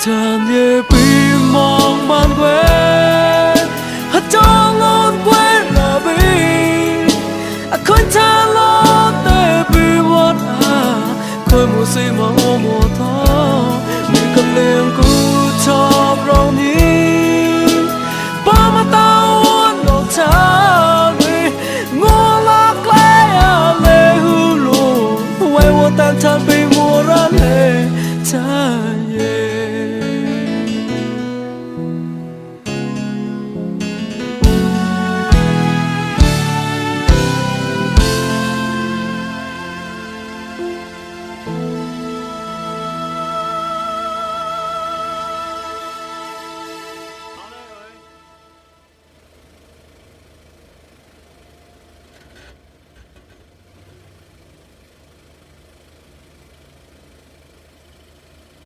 Chẳng nhớ bị mong man quên hạt trong ngôn quên là vì khơi cha lo tê bị mất khơi mùa si mà ngô mùa thó mình cần liền cứ cho rong nhí ba mà tao uốn đầu cha người ngô lạc lẽ lệ hư lù quay vô tan chan bị mùa ra lệ cha